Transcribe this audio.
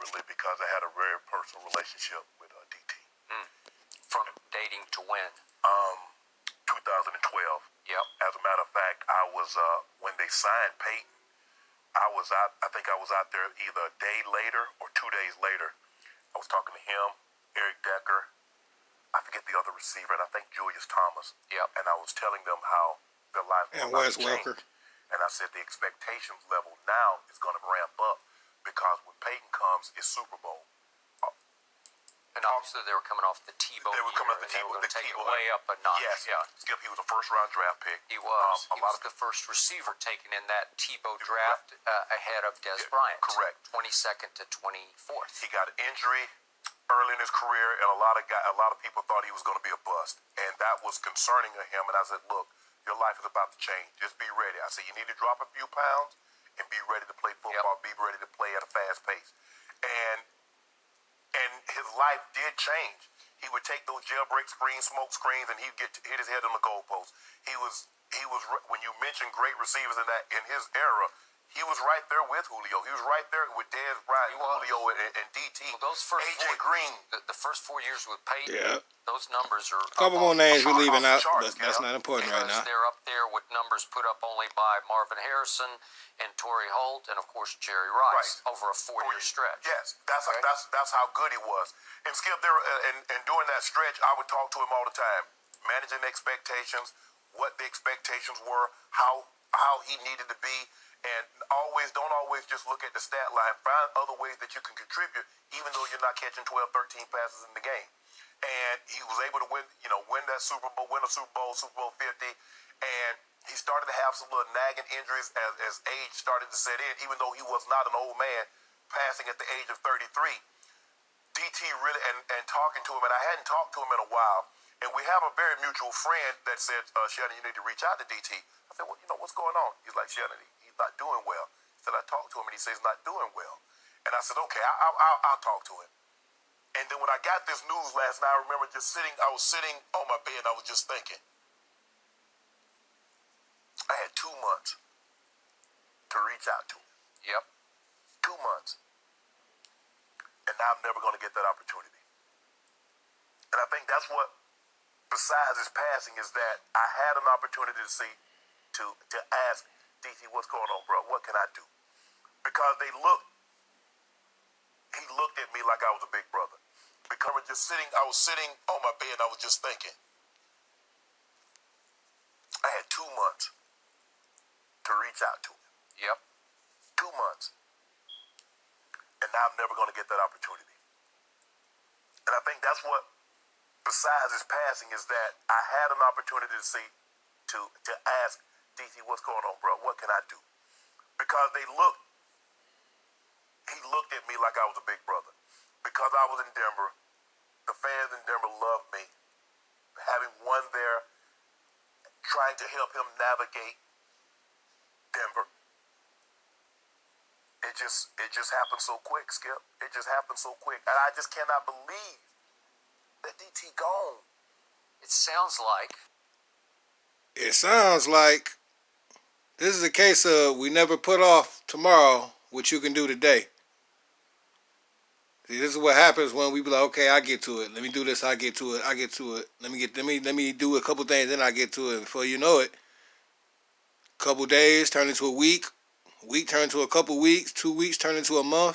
separately because I had a very personal relationship with DT. From dating to when? 2012. Yep. As a matter of fact, I was when they signed Peyton, I was out. I think I was out there either a day later or 2 days later. I was talking to him, Eric Decker, I forget the other receiver, and I think Demaryius Thomas. Yep. And I was telling them how their lives And were about Wes to change. Welker. And I said the expectations level now is going to ramp up because when Peyton comes, it's Super Bowl. And obviously they were coming off the Tebow. They were coming off the Tebow. They were going to take it Tebow. way up a notch. Yes. Yeah. Skip, he was a first-round draft pick. He was. A He lot was of the first receiver taken in that Tebow draft ahead of Des Bryant. Correct. 22nd to 24th. He got an injury early in his career, and a lot of people thought he was going to be a bust, and that was concerning to him. And I said, look, your life is about to change. Just be ready. I said, you need to drop a few pounds and be ready to play football. Yep. Be ready to play at a fast pace. And his life did change. He would take those jailbreak screens, smoke screens, and he'd hit his head on the goalpost. He was when you mentioned great receivers in his era, he was right there with Julio. He was right there with Des Bryant, Julio, and DT. Well, those first AJ Green. The first 4 years with Peyton, Yeah. those numbers are A couple more names we're leaving out, charts, but that's not important right now. They're up there with numbers put up only by Marvin Harrison and Torrey Holt and, of course, Jerry Rice over a 4-year stretch. Yes, that's how good he was. And Skip, there and during that stretch, I would talk to him all the time, managing expectations, what the expectations were, how he needed to be. And don't always just look at the stat line. Find other ways that you can contribute, even though you're not catching 12, 13 passes in the game. And he was able to win that Super Bowl, Super Bowl 50. And he started to have some little nagging injuries as age started to set in, even though he was not an old man, passing at the age of 33. DT really, and talking to him, and I hadn't talked to him in a while. And we have a very mutual friend that said, Shannon, you need to reach out to DT. I said, well, what's going on? He's like, Shannon, he's not doing well. He said, I talked to him, and he says he's not doing well. And I said, okay, I'll talk to him. And then when I got this news last night, I remember I was sitting on my bed, and I was just thinking, I had 2 months to reach out to him. Yep. 2 months. And now I'm never going to get that opportunity. And I think that's what, besides his passing, is that I had an opportunity to ask DT, what's going on, bro? What can I do? Because he looked at me like I was a big brother. Because I was sitting on my bed, and I was just thinking, I had 2 months to reach out to him. Yep. 2 months. And now I'm never going to get that opportunity. And I think that's what, besides his passing, is that I had an opportunity to ask DT, what's going on, bro? What can I do? Because he looked at me like I was a big brother. Because I was in Denver, the fans in Denver loved me. Having won there, trying to help him navigate Denver. It just happened so quick, Skip. It just happened so quick. And I just cannot believe that DT gone. It sounds like this is a case of we never put off tomorrow what you can do today. See, this is what happens when we be like, okay, I get to it. Let me do this, I get to it. Let me do a couple things, then I get to it. Before you know it, a couple days turn into a week turn into a couple weeks, 2 weeks turn into a month.